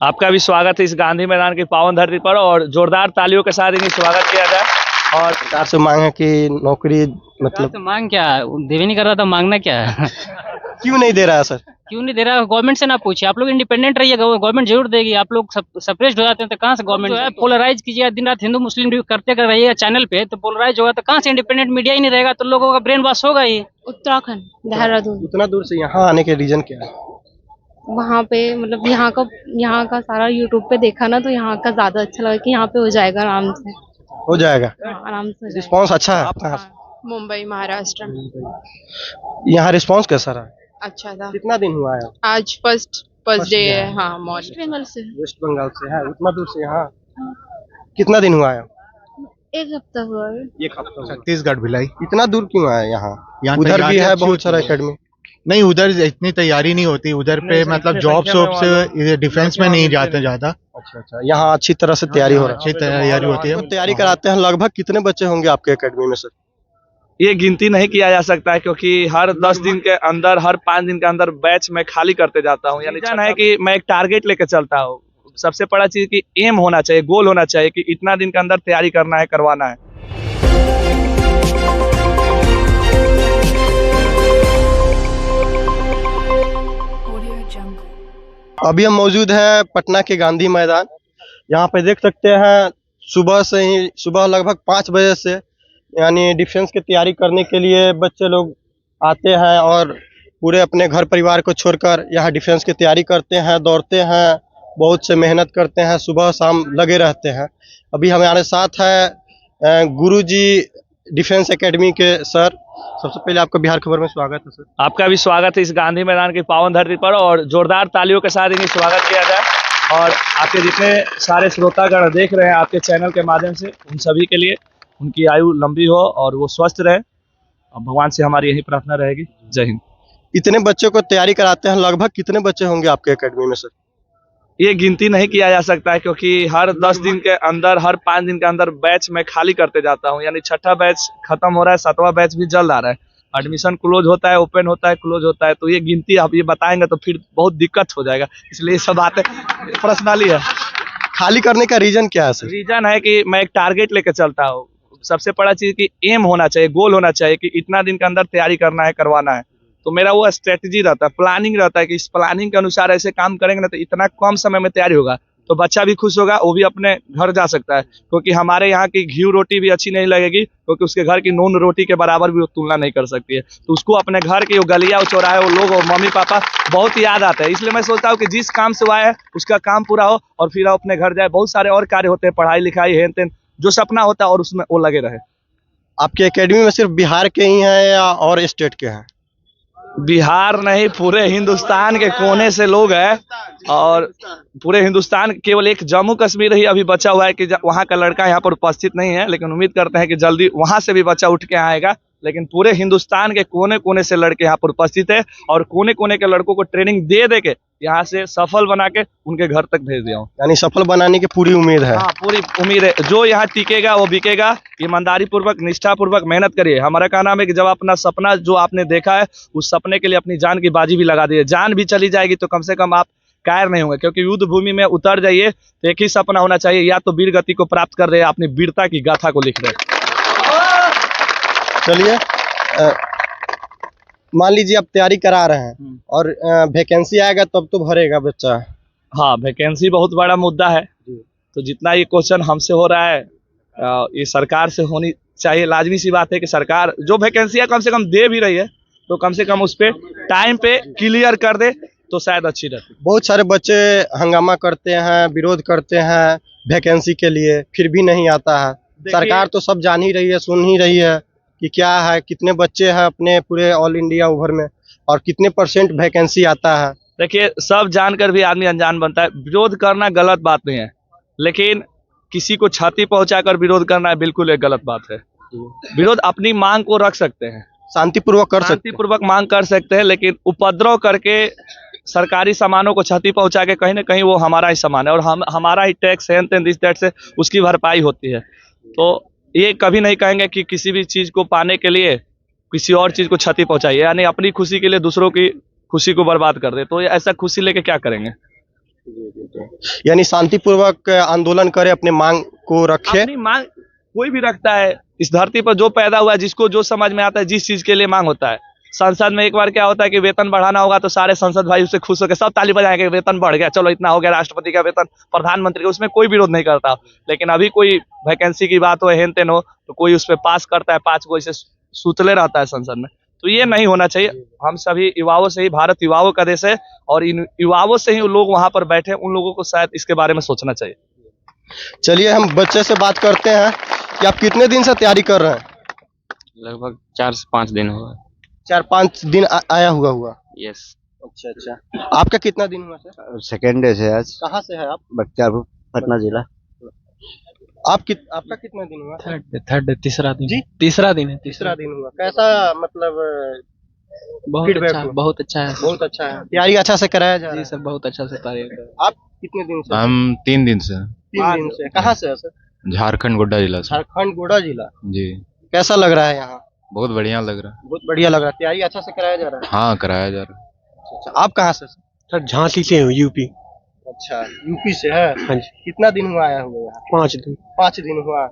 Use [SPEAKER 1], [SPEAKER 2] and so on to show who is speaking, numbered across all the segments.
[SPEAKER 1] आपका भी स्वागत है इस गांधी मैदान की पावन धरती पर और जोरदार तालियों के साथ इन्हें स्वागत किया जाए। और
[SPEAKER 2] सरकार से मांग है कि नौकरी मतलब
[SPEAKER 3] तो मांग क्या देवे नहीं कर रहा था, मांगना क्या है?
[SPEAKER 2] क्यों नहीं दे रहा है सर?
[SPEAKER 3] क्यों नहीं दे रहा? गवर्नमेंट से ना पूछिए, आप लोग इंडिपेंडेंट रहिए, गवर्नमेंट जरूर देगी। आप लोग सप्रेस्ड हो जाते हैं तो कहाँ से गवर्नमेंट जो है पोलराइज कीजिए, दिन रात हिंदू मुस्लिम करते कर रहिएगा चैनल पे, तो पोलराइज होगा तो कहाँ से इंडिपेंडेंट मीडिया ही नहीं रहेगा, तो लोगों का ब्रेन वॉश होगा ही।
[SPEAKER 4] उत्तराखंड, देहरादून।
[SPEAKER 2] उतना दूर से यहाँ आने के रीजन क्या है?
[SPEAKER 4] वहाँ पे मतलब यहाँ का सारा यूट्यूब पे देखा ना, तो यहाँ का ज्यादा अच्छा लगा कि यहाँ पे हो जाएगा आराम से।
[SPEAKER 2] हो जाएगा,
[SPEAKER 4] आराम से हो जाएगा।
[SPEAKER 2] रिस्पांस अच्छा है। आप कहाँ से?
[SPEAKER 4] हाँ, मुंबई महाराष्ट्र।
[SPEAKER 2] यहाँ रिस्पांस कैसा रहा?
[SPEAKER 4] अच्छा था।
[SPEAKER 2] कितना दिन हुआ है?
[SPEAKER 4] आज फर्स्ट डे
[SPEAKER 2] day
[SPEAKER 4] है।
[SPEAKER 2] है।
[SPEAKER 4] हाँ, मॉर्निंग बंगाल से।
[SPEAKER 2] वेस्ट बंगाल से है, उतना दूर से यहाँ कितना दिन हुआ है?
[SPEAKER 4] एक हफ्ता हुआ है।
[SPEAKER 2] एक हफ्ता हुआ।
[SPEAKER 5] छत्तीसगढ़ भिलाई।
[SPEAKER 2] इतना दूर क्यों आए यहाँ?
[SPEAKER 5] यहाँ
[SPEAKER 2] उधर भी
[SPEAKER 5] तैयारी
[SPEAKER 2] है
[SPEAKER 5] अच्छी
[SPEAKER 2] बहुत सारा
[SPEAKER 5] होती है।
[SPEAKER 2] एकेडमी।
[SPEAKER 5] नहीं, उधर इतनी तैयारी नहीं होती, उधर पे मतलब जॉब्स वॉब्स डिफेंस में नहीं जाते ज्यादा।
[SPEAKER 2] अच्छा अच्छा, यहाँ अच्छी तरह से तैयारी हो रहा
[SPEAKER 5] अच्छी तैयारी होती
[SPEAKER 2] है।
[SPEAKER 5] है।
[SPEAKER 2] तो तैयारी कराते हैं। लगभग कितने बच्चे होंगे आपके एकेडमी में सर?
[SPEAKER 1] ये गिनती नहीं किया जा सकता है क्योंकि हर 10 दिन के अंदर, हर 5 दिन के अंदर बैच मैं खाली करते जाता हूँ। यानी है कि मैं एक टारगेट लेके चलता हूँ। सबसे बड़ा चीज की एम होना चाहिए, गोल होना चाहिए कि इतना दिन के अंदर तैयारी करना है, करवाना है।
[SPEAKER 2] अभी हम मौजूद हैं पटना के गांधी मैदान। यहाँ पे देख सकते हैं सुबह लगभग 5 बजे से यानी डिफेंस की तैयारी करने के लिए बच्चे लोग आते हैं और पूरे अपने घर परिवार को छोड़कर यहाँ डिफेंस की तैयारी करते हैं, दौड़ते हैं, बहुत से मेहनत करते हैं, सुबह शाम लगे रहते हैं। अभी हमारे साथ है गुरुजी डिफेंस एकेडमी के सर। सबसे पहले आपका बिहार खबर में स्वागत है सर।
[SPEAKER 1] आपका भी स्वागत है इस गांधी मैदान की पावन धरती पर और जोरदार तालियों के साथ इन्हें स्वागत किया जाए। और आपके जितने सारे श्रोतागण देख रहे हैं आपके चैनल के माध्यम से, उन सभी के लिए उनकी आयु लंबी हो और वो स्वस्थ रहे, और भगवान से हमारी यही प्रार्थना रहेगी। जय हिंद।
[SPEAKER 2] इतने बच्चों को तैयारी कराते हैं, लगभग कितने बच्चे होंगे आपके एकेडमी में सर?
[SPEAKER 1] ये गिनती नहीं किया जा सकता है क्योंकि हर 10 दिन के अंदर, हर 5 दिन के अंदर बैच मैं खाली करते जाता हूँ। यानी 6ठा बैच खत्म हो रहा है, 7वां बैच भी जल्द आ रहा है। एडमिशन क्लोज होता है, ओपन होता है, क्लोज होता है, तो ये गिनती आप ये बताएंगे तो फिर बहुत दिक्कत हो जाएगा, इसलिए ये सब बातें पर्सनली है।
[SPEAKER 2] खाली करने का रीजन क्या है सर?
[SPEAKER 1] रीजन है कि मैं एक टारगेट लेके चलता हूँ। सबसे बड़ा चीज की एम होना चाहिए, गोल होना चाहिए कि इतना दिन के अंदर तैयारी करना है, करवाना है। तो मेरा वो स्ट्रेटजी रहता है, प्लानिंग रहता है कि इस प्लानिंग के अनुसार ऐसे काम करेंगे ना तो इतना कम समय में तैयारी होगा, तो बच्चा भी खुश होगा, वो भी अपने घर जा सकता है। क्योंकि हमारे यहाँ की घी रोटी भी अच्छी नहीं लगेगी, क्योंकि उसके घर की नून रोटी के बराबर भी वो तुलना नहीं कर सकती है। तो उसको अपने घर के वो गलिया, वो चौराहे, वो लोग, वो मम्मी पापा बहुत याद आते हैं। इसलिए मैं सोचता हूँ कि जिस काम से वो आया है उसका काम पूरा हो और फिर वो अपने घर जाए। बहुत सारे और कार्य होते हैं, पढ़ाई लिखाई, हेन तेन, जो सपना होता है, और उसमें वो लगे रहे।
[SPEAKER 2] आपके एकेडमी में सिर्फ बिहार के ही हैं या और स्टेट के हैं?
[SPEAKER 1] बिहार नहीं, पूरे हिंदुस्तान के कोने से लोग हैं, और पूरे हिंदुस्तान, केवल एक जम्मू कश्मीर ही अभी बचा हुआ है कि वहाँ का लड़का यहाँ पर उपस्थित नहीं है, लेकिन उम्मीद करते हैं कि जल्दी वहाँ से भी बच्चा उठ के आएगा। लेकिन पूरे हिंदुस्तान के कोने कोने से लड़के यहाँ पर उपस्थित है, और कोने कोने के लड़कों को ट्रेनिंग दे दे के यहाँ से सफल बना के उनके घर तक भेज दिया हूँ।
[SPEAKER 2] यानी सफल बनाने की पूरी उम्मीद है।
[SPEAKER 1] हाँ, पूरी उम्मीद है। जो यहाँ टिकेगा वो बिकेगा। ईमानदारी पूर्वक, निष्ठा पूर्वक मेहनत करिए। हमारा कहना है कि जब अपना सपना जो आपने देखा है, उस सपने के लिए अपनी जान की बाजी भी लगा दीजिए। जान भी चली जाएगी तो कम से कम आप कायर नहीं होंगे, क्योंकि युद्ध भूमि में उतर जाइए तो एक ही सपना होना चाहिए, या तो वीर गति को प्राप्त कर दे, अपनी वीरता की गाथा को लिख दे।
[SPEAKER 2] चलिए, मान लीजिए आप तैयारी करा रहे हैं और वैकेंसी आएगा तब तो भरेगा बच्चा।
[SPEAKER 1] हाँ, वैकेंसी बहुत बड़ा मुद्दा है। तो जितना ये क्वेश्चन हमसे हो रहा है, ये सरकार से होनी चाहिए। लाजमी सी बात है कि सरकार जो वैकेंसी है कम से कम दे भी रही है, तो कम से कम उस पर टाइम पे क्लियर कर दे तो शायद अच्छी रहती।
[SPEAKER 2] बहुत सारे बच्चे हंगामा करते हैं, विरोध करते हैं वैकेंसी के लिए, फिर भी नहीं आता है। सरकार तो सब जान ही रही है, सुन ही रही है कि क्या है, कितने बच्चे हैं अपने पूरे ऑल इंडिया ओवर में और कितने % वैकेंसी आता है।
[SPEAKER 1] देखिए, सब जानकर भी आदमी अनजान बनता है। विरोध करना गलत बात नहीं है, लेकिन किसी को क्षति पहुंचाकर विरोध करना बिल्कुल एक गलत बात है। विरोध अपनी मांग को रख सकते हैं,
[SPEAKER 2] शांतिपूर्वक कर सकते हैं,
[SPEAKER 1] शांतिपूर्वक मांग कर सकते हैं, लेकिन उपद्रव करके सरकारी सामानों को क्षति पहुंचा के कहीं ना कहीं वो हमारा ही सामान है, और हमारा ही टैक्स है, दिस दैट से उसकी भरपाई होती है। तो ये कभी नहीं कहेंगे कि किसी भी चीज को पाने के लिए किसी और चीज को क्षति पहुंचाइए, यानी अपनी खुशी के लिए दूसरों की खुशी को बर्बाद कर दे। तो ऐसा खुशी लेके क्या करेंगे?
[SPEAKER 2] यानी शांतिपूर्वक आंदोलन करे, अपने मांग को रखे।
[SPEAKER 1] अपनी मांग कोई भी रखता है इस धरती पर, जो पैदा हुआ है, जिसको जो समझ में आता है, जिस चीज के लिए मांग होता है। संसद में एक बार क्या होता है कि वेतन बढ़ाना होगा तो सारे संसद भाई उससे खुश होकर सब ताली बजाएंगे, वेतन बढ़ गया, चलो इतना हो गया, राष्ट्रपति का वेतन, प्रधानमंत्री का, उसमें कोई विरोध नहीं करता। लेकिन अभी कोई वैकेंसी की बात हो, हेन तेन हो, तो कोई उस पर पास करता है, 5 को ऐसे सुतले रहता है संसद में। तो ये नहीं होना चाहिए। हम सभी युवाओं से ही, भारत युवाओं का देश है और इन युवाओं से ही लोग वहां पर बैठे, उन लोगों को शायद इसके बारे में सोचना चाहिए।
[SPEAKER 2] चलिए हम बच्चे से बात करते हैं कि आप कितने दिन से तैयारी कर रहे हैं?
[SPEAKER 6] लगभग 4 से 5 दिन हुआ।
[SPEAKER 2] 4-5 दिन आया हुआ।
[SPEAKER 6] यस।
[SPEAKER 2] अच्छा। आपका कितना दिन हुआ सर?
[SPEAKER 7] सेकेंड डे से आज।
[SPEAKER 2] कहाँ से है आप?
[SPEAKER 7] बख्तियारपुर, पटना जिला।
[SPEAKER 2] आपका कितना दिन हुआ?
[SPEAKER 3] थर्ड तीसरा दिन
[SPEAKER 2] जी?
[SPEAKER 3] तीसरा दिन है।
[SPEAKER 2] तीसरा दिन हुआ। कैसा मतलब
[SPEAKER 3] बहुत
[SPEAKER 2] feedback
[SPEAKER 3] अच्छा,
[SPEAKER 2] हुआ?
[SPEAKER 3] बहुत अच्छा है।
[SPEAKER 2] बहुत अच्छा है, तैयारी अच्छा से कराया जा रहा
[SPEAKER 3] जी
[SPEAKER 2] है।
[SPEAKER 3] सर, बहुत अच्छा से तैयारी।
[SPEAKER 2] आप कितने दिन से?
[SPEAKER 8] हम 3 दिन से।
[SPEAKER 2] 3 दिन से। कहाँ से है सर?
[SPEAKER 8] झारखंड गोड्डा जिला से।
[SPEAKER 2] झारखंड गोड्डा जिला।
[SPEAKER 8] जी,
[SPEAKER 2] कैसा लग रहा है यहाँ?
[SPEAKER 8] बहुत बढ़िया लग रहा है।
[SPEAKER 2] बहुत बढ़िया लग रहा है, तैयारी अच्छा से कराया जा रहा है।
[SPEAKER 8] हाँ, कराया जा रहा है।
[SPEAKER 2] अच्छा, आप कहाँ से?
[SPEAKER 7] सर झांसी से हूँ, यूपी।
[SPEAKER 2] अच्छा, यूपी से है।
[SPEAKER 7] हाँ जी।
[SPEAKER 2] कितना दिन हुआ आया हुआ यहाँ?
[SPEAKER 7] 5 दिन।
[SPEAKER 2] 5 दिन हुआ।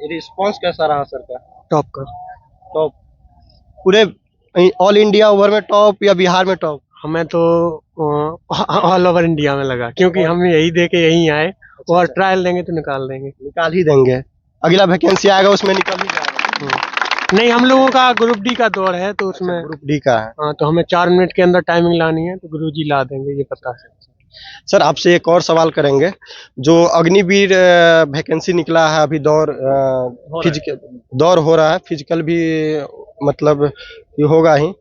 [SPEAKER 2] रिस्पॉन्स कैसा रहा सर का?
[SPEAKER 7] टॉप का।
[SPEAKER 2] टॉप पूरे ऑल इंडिया ओवर में टॉप या बिहार में टॉप?
[SPEAKER 7] हमें तो ऑल ओवर इंडिया में लगा, क्योंकि हम यही दे के यहीं आए और ट्रायल देंगे तो निकाल देंगे।
[SPEAKER 2] निकाल ही देंगे। अगला वैकेंसी आएगा उसमें निकल ही जाएगा।
[SPEAKER 7] नहीं, हम लोगों का ग्रुप डी का दौर है तो उसमें
[SPEAKER 2] ग्रुप डी का है।
[SPEAKER 7] हाँ, तो हमें 4 मिनट के अंदर टाइमिंग लानी है, तो गुरुजी ला देंगे, ये पता है।
[SPEAKER 2] सर आपसे एक और सवाल करेंगे, जो अग्निवीर वैकेंसी निकला है अभी, फिजिकल दौर हो रहा है, फिजिकल भी मतलब ये होगा ही,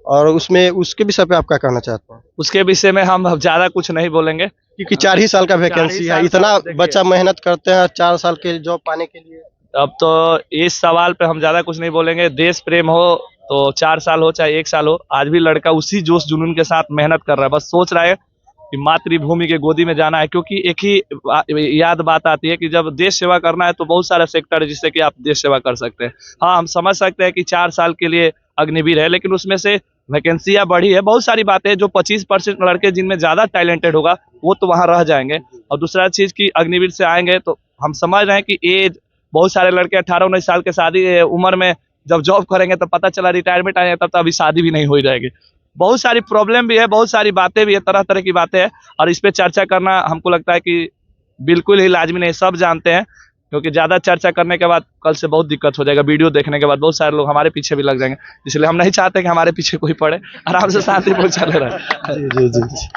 [SPEAKER 2] और उसमें उसके विषय पे आप क्या कहना चाहते हैं?
[SPEAKER 1] उसके विषय में हम ज्यादा कुछ नहीं बोलेंगे,
[SPEAKER 2] क्योंकि 4 ही साल का वैकेंसी है, इतना बच्चा मेहनत करते हैं 4 साल के जॉब पाने के लिए।
[SPEAKER 1] अब तो इस सवाल पे हम ज्यादा कुछ नहीं बोलेंगे। देश प्रेम हो तो 4 साल हो चाहे 1 साल हो, आज भी लड़का उसी जोश जुनून के साथ मेहनत कर रहा है, बस सोच रहा है कि मातृभूमि के गोदी में जाना है। क्योंकि एक ही याद बात आती है कि जब देश सेवा करना है तो बहुत सारा सेक्टर है जिससे कि आप देश सेवा कर सकते हैं। हाँ, हम समझ सकते हैं कि 4 साल के लिए अग्निवीर है, लेकिन उसमें से वैकेंसियां बढ़ी है, बहुत सारी बातें हैं। जो 25% लड़के जिनमें ज्यादा टैलेंटेड होगा वो तो वहां रह जाएंगे। और दूसरा चीज की अग्निवीर से आएंगे तो हम समझ रहे हैं कि एज, बहुत सारे लड़के 18-19 साल के शादी उम्र में जब जॉब करेंगे तो पता चला रिटायरमेंट आएगा, तब तो अभी शादी भी नहीं हो जाएगी। बहुत सारी प्रॉब्लम भी है, बहुत सारी बातें भी है, तरह तरह की बातें हैं, और इस पे चर्चा करना हमको लगता है कि बिल्कुल ही लाजमी नहीं। सब जानते हैं, क्योंकि ज्यादा चर्चा करने के बाद कल से बहुत दिक्कत हो जाएगा। वीडियो देखने के बाद बहुत सारे लोग हमारे पीछे भी लग जाएंगे, इसलिए हम नहीं चाहते कि हमारे पीछे कोई पड़े, आराम से शांतिपूर्ण चले रहे।
[SPEAKER 2] जी।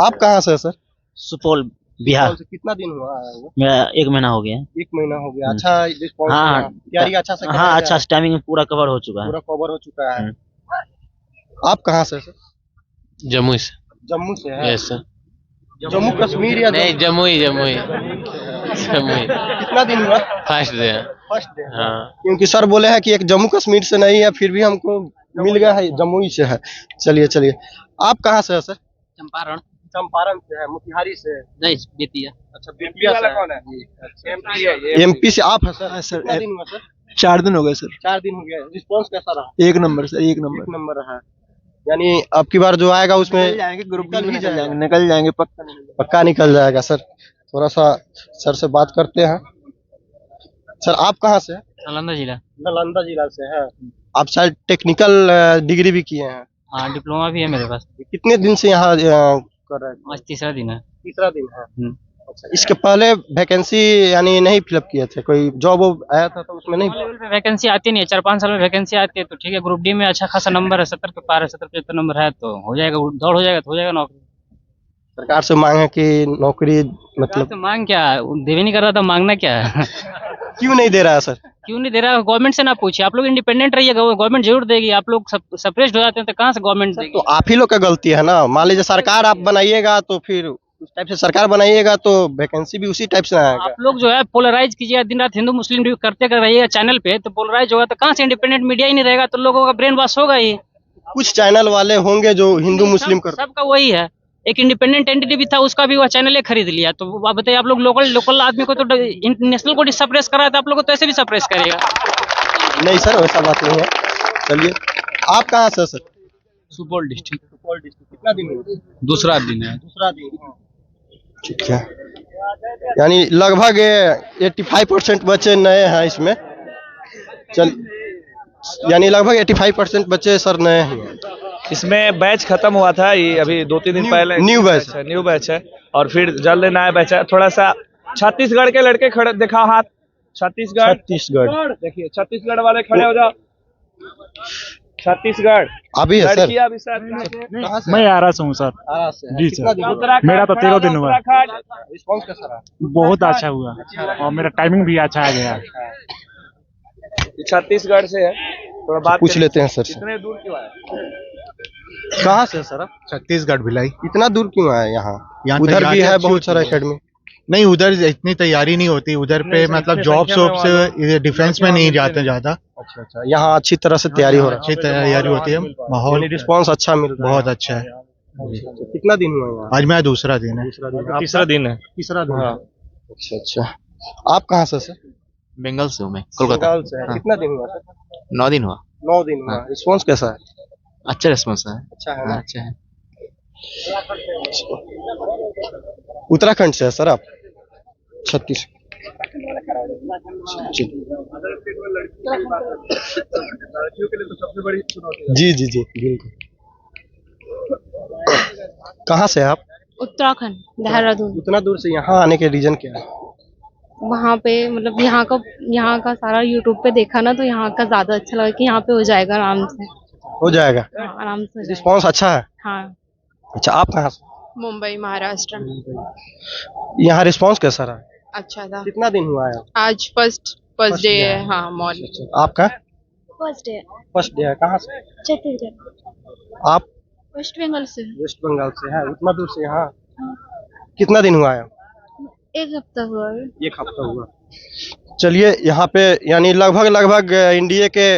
[SPEAKER 2] आप कहाँ से सर?
[SPEAKER 9] सुपौल, बिहार।
[SPEAKER 2] कितना दिन हुआ आया हुआ?
[SPEAKER 9] मेरा 1 महीना हो गया है।
[SPEAKER 2] 1 महीना हो गया। अच्छा रिस्पॉन्स?
[SPEAKER 9] हाँ,
[SPEAKER 2] तैयारी अच्छा से
[SPEAKER 9] हाँ, अच्छा टाइमिंग पूरा कवर हो चुका है।
[SPEAKER 2] पूरा कवर हो चुका है। आप कहाँ से सर?
[SPEAKER 6] जम्मू से।
[SPEAKER 2] जम्मू से है?
[SPEAKER 6] Yes sir.
[SPEAKER 2] जम्मू कश्मीर या
[SPEAKER 6] नहीं, जम्मू जम्मू।
[SPEAKER 2] कितना दिन हुआ?
[SPEAKER 6] First day.
[SPEAKER 2] First day.
[SPEAKER 6] हाँ।
[SPEAKER 2] क्योंकि सर बोले हैं कि एक जम्मू कश्मीर से नहीं है, फिर भी हमको मिल गया है, जम्मू ही से है। चलिए। आप कहाँ से है सर?
[SPEAKER 3] चंपारण।
[SPEAKER 2] चंपारण से है, मोतिहारी से?
[SPEAKER 3] नहीं, बेतिया।
[SPEAKER 2] अच्छा, बेतिया से कौन है?
[SPEAKER 1] एमपी है।
[SPEAKER 2] एमपी से आप है सर?
[SPEAKER 7] सर,
[SPEAKER 2] कितना दिन हुआ सर?
[SPEAKER 7] 4 दिन हो गए सर।
[SPEAKER 2] 4 दिन हो गया। रिस्पॉन्स कैसा रहा?
[SPEAKER 7] 1 नंबर सर, 1
[SPEAKER 2] एक नंबर रहा। यानी अब की बार जो आएगा उसमें
[SPEAKER 7] निकल जाएंगे, ग्रुप
[SPEAKER 2] निकल ही जाएगा।
[SPEAKER 7] निकल जाएंगे,
[SPEAKER 2] पक्का निकल जाएगा सर। थोड़ा सा सर से बात करते हैं। सर आप कहाँ से?
[SPEAKER 3] नालंदा जिला।
[SPEAKER 2] नालंदा जिला से है। आप शायद टेक्निकल डिग्री भी किए हैं?
[SPEAKER 3] हाँ, डिप्लोमा भी है मेरे पास।
[SPEAKER 2] कितने दिन से यहाँ कर रहे हैं?
[SPEAKER 3] आज तीसरा दिन है।
[SPEAKER 2] तीसरा दिन है। अच्छा, इसके पहले वैकेंसी यानी नहीं फिलअप किए थे? कोई जॉब आया था तो उसमें नहीं?
[SPEAKER 3] लेवल पे वैकेंसी आती नहीं है, 4-5 साल में वैकेंसी आती है तो ठीक है। ग्रुप डी में अच्छा खासा नंबर है, 70 के पार है, 70-75 नंबर है तो हो जाएगा, दौड़ हो जाएगा तो हो जाएगा नौकरी।
[SPEAKER 2] सरकार से मांग है कि नौकरी मतलब
[SPEAKER 3] तो मांग क्या, देवे नहीं कर रहा था, मांगना क्या है?
[SPEAKER 2] क्यों नहीं दे रहा है सर?
[SPEAKER 3] क्यों नहीं दे रहा? गवर्नमेंट से ना पूछिए, आप लोग इंडिपेंडेंट रहिए, गवर्नमेंट जरूर देगी। आप लोग सप्रेस्ड हो जाते हैं तो कहाँ से गवर्नमेंट देगी?
[SPEAKER 2] तो आप ही लोग का गलती है ना। मान लीजिए सरकार आप बनाइएगा तो फिर उस टाइप से सरकार बनाइएगा तो वैकेंसी भी उसी टाइप से आएगा।
[SPEAKER 3] आप लोग जो है पोलराइज कीजिए, दिन रात हिंदू मुस्लिम करते रहिएगा चैनल पे, तो पोलराइज होगा तो कहाँ से इंडिपेंडेंट मीडिया ही नहीं रहेगा तो लोगों का ब्रेन वॉश होगा ही।
[SPEAKER 2] कुछ चैनल वाले होंगे जो हिंदू मुस्लिम कर।
[SPEAKER 3] सबका वही है। एक इंडिपेंडेंट एंटिटी भी था, उसका भी वह चैनल खरीद लिया। तो आप बताइए, आप लोग लोकल आदमी को तो नेशनल को सप्रेस कर रहा था, आप लोग को तो ऐसे भी सप्रेस करेगा।
[SPEAKER 2] नहीं सर, वैसा बात नहीं है। चलिए, आप कहाँ से sir?
[SPEAKER 3] Supaul district.
[SPEAKER 2] Supaul district. कितना दिन हुआ?
[SPEAKER 3] दूसरा दिन है।
[SPEAKER 2] दूसरा दिन। ठीक है, यानी लगभग 85% बच्चे नए हैं इसमें। चल, यानी लगभग 85% बच्चे सर नए हैं।
[SPEAKER 1] इसमें बैच खत्म हुआ था, ये अभी 2-3 दिन पहले न्यू बैच है और फिर जल्द नया बैच है। थोड़ा सा छत्तीसगढ़ के लड़के खड़े दिखाओ हाथ। छत्तीसगढ़ देखिए, छत्तीसगढ़ वाले खड़े हो जाओ। छत्तीसगढ़
[SPEAKER 2] अभी है सर।
[SPEAKER 1] लड़कियां भी सर।
[SPEAKER 7] मैं आ रहा हूँ सर। जी सर, मेरा तो 13 दिन हुआ।
[SPEAKER 2] रिस्पॉन्स कैसा रहा?
[SPEAKER 7] बहुत अच्छा हुआ और मेरा टाइमिंग भी अच्छा आ गया।
[SPEAKER 1] छत्तीसगढ़ से है, थोड़ा बात
[SPEAKER 2] पूछ लेते हैं सर से।
[SPEAKER 1] कितने दूर क्यों आए?
[SPEAKER 2] कहाँ से सर आप?
[SPEAKER 5] छत्तीसगढ़ भिलाई।
[SPEAKER 2] इतना दूर क्यों आए यहाँ?
[SPEAKER 5] यहाँ
[SPEAKER 2] उधर भी
[SPEAKER 5] तैयारी
[SPEAKER 2] है
[SPEAKER 5] अच्छी
[SPEAKER 2] बहुत सारा
[SPEAKER 5] होती है।
[SPEAKER 2] एकेडमी।
[SPEAKER 5] नहीं, उधर इतनी तैयारी नहीं होती, उधर पे मतलब जॉब्स वॉब्स डिफेंस में नहीं जाते ज्यादा।
[SPEAKER 2] अच्छा, यहाँ अच्छी तरह से तैयारी हो रहा
[SPEAKER 5] अच्छी तैयारी होती है,
[SPEAKER 2] है,
[SPEAKER 5] माहौल
[SPEAKER 2] रिस्पॉन्स अच्छा मिल रहा है।
[SPEAKER 5] बहुत अच्छा है।
[SPEAKER 2] कितना दिन हुआ यहाँ?
[SPEAKER 5] आज मेरा दूसरा दिन है।
[SPEAKER 1] तीसरा दिन है।
[SPEAKER 2] तीसरा दिन। अच्छा, आप कहाँ से सर?
[SPEAKER 6] बंगाल से हूँ मैं, कोलकाता।
[SPEAKER 2] बंगाल से है। कितना दिन हुआ सर?
[SPEAKER 6] 9 दिन हुआ।
[SPEAKER 2] 9 दिन हुआ। रिस्पॉन्स कैसा है?
[SPEAKER 6] अच्छा रिस्पॉन्स है।
[SPEAKER 2] अच्छा है
[SPEAKER 6] हाँ,
[SPEAKER 2] ना?
[SPEAKER 6] अच्छा है।
[SPEAKER 2] उत्तराखंड से है सर आप? छत्तीस। जी जी जी बिल्कुल। कहाँ से आप?
[SPEAKER 4] उत्तराखंड, देहरादून।
[SPEAKER 2] उतना दूर से यहाँ आने के रीजन क्या है?
[SPEAKER 4] वहाँ पे मतलब यहाँ का सारा यूट्यूब पे देखा ना, तो यहाँ का ज्यादा अच्छा लगा कि यहाँ पे हो जाएगा आराम से।
[SPEAKER 2] हो जाएगा।
[SPEAKER 4] हाँ, आराम से हो जाएगा।
[SPEAKER 2] रिस्पॉन्स अच्छा है।
[SPEAKER 4] हाँ,
[SPEAKER 2] अच्छा, आप कहाँ से?
[SPEAKER 10] मुंबई महाराष्ट्र।
[SPEAKER 2] यहाँ रिस्पॉन्स कैसा रहा?
[SPEAKER 10] अच्छा था।
[SPEAKER 2] कितना दिन हुआ है?
[SPEAKER 10] आज फर्स्ट डे है। हाँ, मॉर्निंग।
[SPEAKER 2] आपका
[SPEAKER 4] फर्स्ट डे।
[SPEAKER 2] फर्स्ट डे है। कहाँ से?
[SPEAKER 4] छत्तीसगढ़।
[SPEAKER 2] आप?
[SPEAKER 4] वेस्ट बंगाल से।
[SPEAKER 2] वेस्ट बंगाल से है। उतना दूर से यहाँ कितना दिन हुआ है?
[SPEAKER 4] 1 हफ्ता हुआ है।
[SPEAKER 2] 1 हफ्ता हुआ। चलिए, यहाँ पे यानी लगभग इंडिया के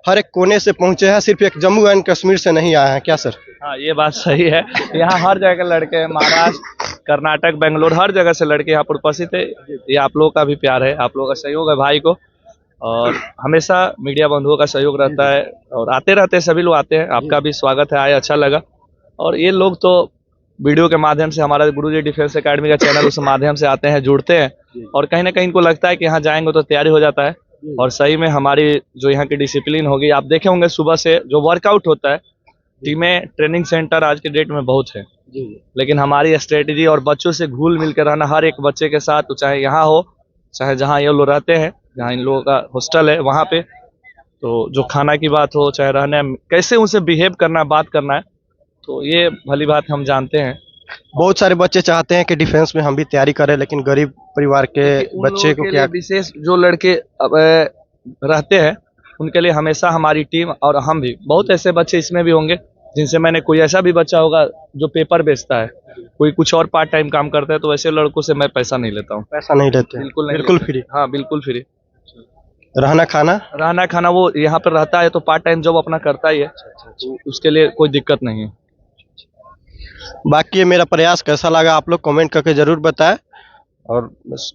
[SPEAKER 2] हर एक कोने से पहुंचे हैं, सिर्फ एक जम्मू एंड कश्मीर से नहीं आए हैं क्या सर?
[SPEAKER 1] हाँ, ये बात सही है। यहाँ हर जगह के लड़के हैं, महाराष्ट्र, कर्नाटक, बेंगलोर, हर जगह से लड़के यहाँ पर उपस्थित है। ये आप लोगों का भी प्यार है, आप लोगों का सहयोग है भाई को, और हमेशा मीडिया बंधुओं का सहयोग रहता है और आते रहते हैं, सभी लोग आते हैं। आपका भी स्वागत है, आए, अच्छा लगा। और ये लोग तो वीडियो के माध्यम से, हमारा गुरुजी डिफेंस एकेडमी का चैनल, उस माध्यम से आते हैं, जुड़ते हैं, और कहीं ना कहीं इनको लगता है कि यहाँ जाएंगे तो तैयारी हो जाता है। और सही में हमारी जो यहाँ की डिसिप्लिन होगी, आप देखे होंगे सुबह से जो वर्कआउट होता है, टीमें, ट्रेनिंग सेंटर आज के डेट में बहुत है, लेकिन हमारी स्ट्रेटेजी और बच्चों से घुल मिल कर रहना, हर एक बच्चे के साथ, तो चाहे यहाँ हो, चाहे जहाँ ये लोग रहते हैं, जहाँ इन लोगों का हॉस्टल है वहाँ पे, तो जो खाना की बात हो, चाहे रहने, कैसे उनसे बिहेव करना है, बात करना है, तो ये भली बात हम जानते हैं।
[SPEAKER 2] बहुत सारे बच्चे चाहते हैं कि डिफेंस में हम भी तैयारी करें, लेकिन गरीब परिवार के बच्चे को क्या?
[SPEAKER 1] विशेष जो लड़के अब रहते हैं, उनके लिए हमेशा हमारी टीम और हम भी, बहुत ऐसे बच्चे इसमें भी होंगे जिनसे मैंने, कोई ऐसा भी बच्चा होगा जो पेपर बेचता है, कोई कुछ और पार्ट टाइम काम करता है, तो वैसे लड़कों से मैं पैसा नहीं लेता हूँ।
[SPEAKER 2] पैसा नहीं लेते?
[SPEAKER 1] बिल्कुल नहीं,
[SPEAKER 2] बिल्कुल फ्री।
[SPEAKER 1] हाँ, बिल्कुल फ्री।
[SPEAKER 2] रहना खाना
[SPEAKER 1] वो यहाँ पर रहता है तो पार्ट टाइम जॉब अपना करता ही है, उसके लिए कोई दिक्कत नहीं है।
[SPEAKER 2] बाकी ये मेरा प्रयास कैसा लगा आप लोग कमेंट करके जरूर बताएं, और बस